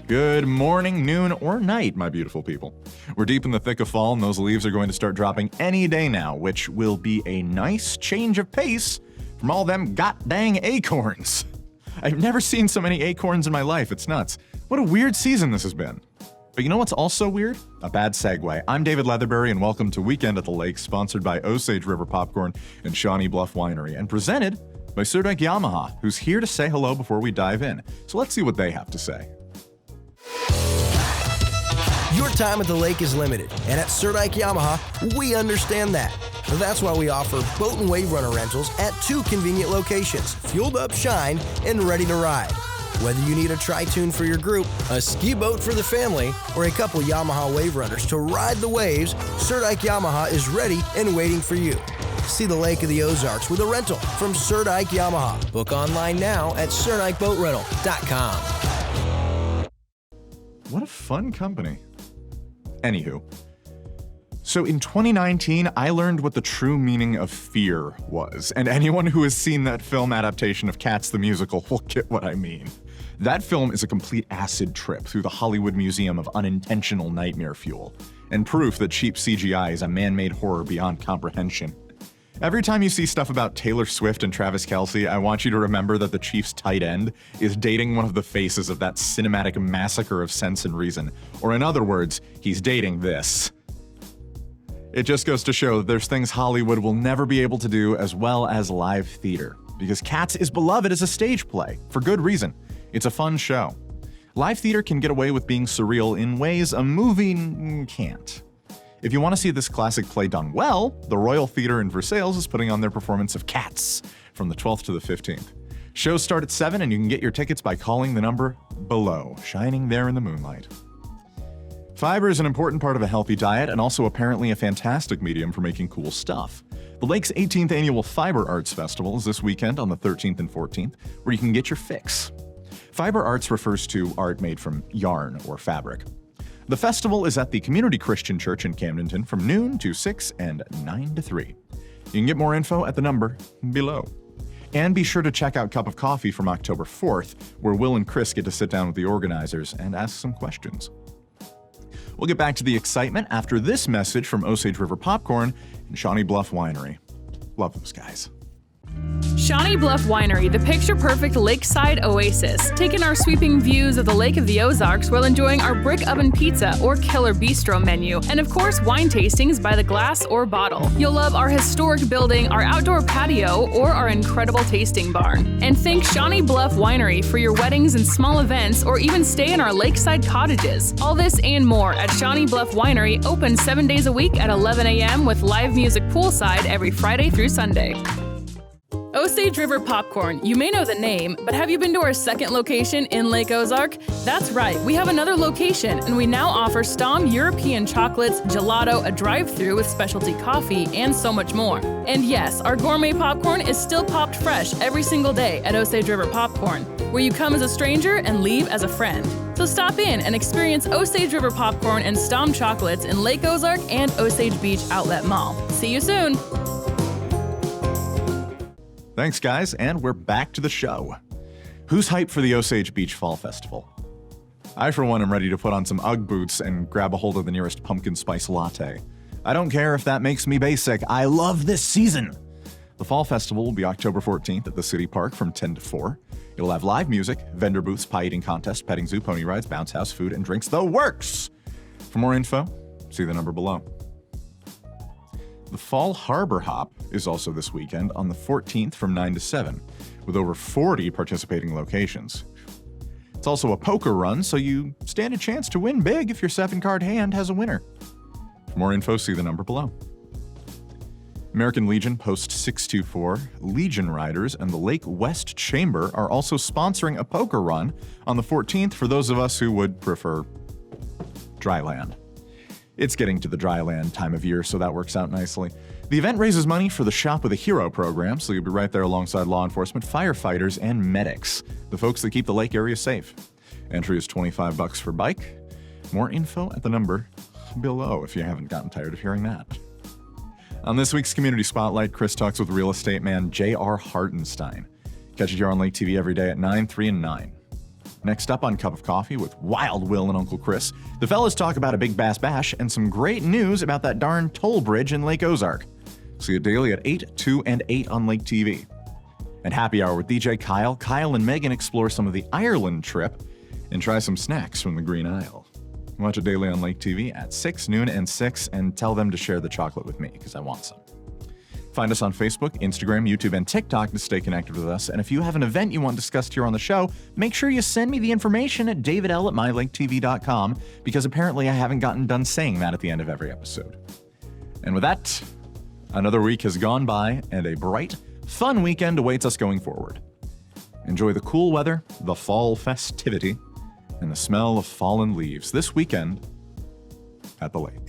Good morning, noon, or night, my beautiful people. We're deep in the thick of fall, and those leaves are going to start dropping any day now, which will be a nice change of pace from all them god-dang acorns. I've never seen so many acorns in my life. It's nuts. What a weird season this has been. But you know what's also weird? A bad segue. I'm David Leatherbury, and welcome to Weekend at the Lake, sponsored by Osage River Popcorn and Shawnee Bluff Winery, and presented by Surdyke Yamaha, who's here to say hello before we dive in. So let's see what they have to say. Your time at the lake is limited, and at Surdyke Yamaha, we understand that. That's why we offer boat and wave runner rentals at 2 convenient locations, fueled up, shined, and ready to ride. Whether you need a tri-tune for your group, a ski boat for the family, or a couple Yamaha wave runners to ride the waves, Surdyke Yamaha is ready and waiting for you. See the Lake of the Ozarks with a rental from Surdyke Yamaha. Book online now at surdykeboatrental.com. What a fun company. Anywho, so in 2019, I learned what the true meaning of fear was, and anyone who has seen that film adaptation of Cats the Musical will get what I mean. That film is a complete acid trip through the Hollywood Museum of Unintentional Nightmare Fuel, and proof that cheap CGI is a man-made horror beyond comprehension. Every time you see stuff about Taylor Swift and Travis Kelce, I want you to remember that the Chiefs' tight end is dating one of the faces of that cinematic massacre of sense and reason. Or in other words, he's dating this. It just goes to show that there's things Hollywood will never be able to do as well as live theater. Because Cats is beloved as a stage play, for good reason. It's a fun show. Live theater can get away with being surreal in ways a movie can't. If you want to see this classic play done well, the Royal Theatre in Versailles is putting on their performance of Cats from the 12th to the 15th. Shows start at 7, and you can get your tickets by calling the number below, shining there in the moonlight. Fiber is an important part of a healthy diet and also apparently a fantastic medium for making cool stuff. The Lake's 18th annual Fiber Arts Festival is this weekend on the 13th and 14th, where you can get your fix. Fiber Arts refers to art made from yarn or fabric. The festival is at the Community Christian Church in Camdenton from noon to 6 and 9 to 3. You can get more info at the number below. And be sure to check out Cup of Coffee from October 4th, where Will and Chris get to sit down with the organizers and ask some questions. We'll get back to the excitement after this message from Osage River Popcorn and Shawnee Bluff Winery. Love those guys. Shawnee Bluff Winery, the picture-perfect lakeside oasis. Take in our sweeping views of the Lake of the Ozarks while enjoying our brick oven pizza or killer bistro menu, and of course wine tastings by the glass or bottle. You'll love our historic building, our outdoor patio, or our incredible tasting barn. And thank Shawnee Bluff Winery for your weddings and small events, or even stay in our lakeside cottages. All this and more at Shawnee Bluff Winery, open 7 days a week at 11 a.m. with live music poolside every Friday through Sunday. Osage River Popcorn. You may know the name, but have you been to our second location in Lake Ozark? That's right, we have another location, and we now offer Stom European chocolates, gelato, a drive-thru with specialty coffee, and so much more. And yes, our gourmet popcorn is still popped fresh every single day at Osage River Popcorn, where you come as a stranger and leave as a friend. So stop in and experience Osage River Popcorn and Stom chocolates in Lake Ozark and Osage Beach Outlet Mall. See you soon! Thanks, guys, and we're back to the show. Who's hyped for the Osage Beach Fall Festival? I, for one, am ready to put on some Ugg boots and grab a hold of the nearest pumpkin spice latte. I don't care if that makes me basic. I love this season! The Fall Festival will be October 14th at the City Park from 10 to 4. It'll have live music, vendor booths, pie eating contest, petting zoo, pony rides, bounce house, food, and drinks. The works! For more info, see the number below. The Fall Harbor Hop is also this weekend on the 14th from 9 to 7, with over 40 participating locations. It's also a poker run, so you stand a chance to win big if your 7-card hand has a winner. For more info, see the number below. American Legion Post 624, Legion Riders, and the Lake West Chamber are also sponsoring a poker run on the 14th for those of us who would prefer dry land. It's getting to the dry land time of year, so that works out nicely. The event raises money for the Shop with a Hero program, so you'll be right there alongside law enforcement, firefighters, and medics, the folks that keep the lake area safe. Entry is $25 for bike. More info at the number below if you haven't gotten tired of hearing that. On this week's Community Spotlight, Chris talks with real estate man J.R. Hartenstein. Catch it here on Lake TV every day at 9, 3, and 9. Next up on Cup of Coffee with Wild Will and Uncle Chris, the fellas talk about a Big Bass Bash and some great news about that darn toll bridge in Lake Ozark. See it daily at 8, 2, and 8 on Lake TV. And Happy Hour with DJ Kyle, Kyle and Megan explore some of the Ireland trip and try some snacks from the Green Isle. Watch it daily on Lake TV at 6, noon, and 6, and tell them to share the chocolate with me, because I want some. Find us on Facebook, Instagram, YouTube, and TikTok to stay connected with us. And if you have an event you want discussed here on the show, make sure you send me the information at davidl@mylaketv.com, because apparently I haven't gotten done saying that at the end of every episode. And with that, another week has gone by, and a bright, fun weekend awaits us going forward. Enjoy the cool weather, the fall festivity, and the smell of fallen leaves this weekend at the lake.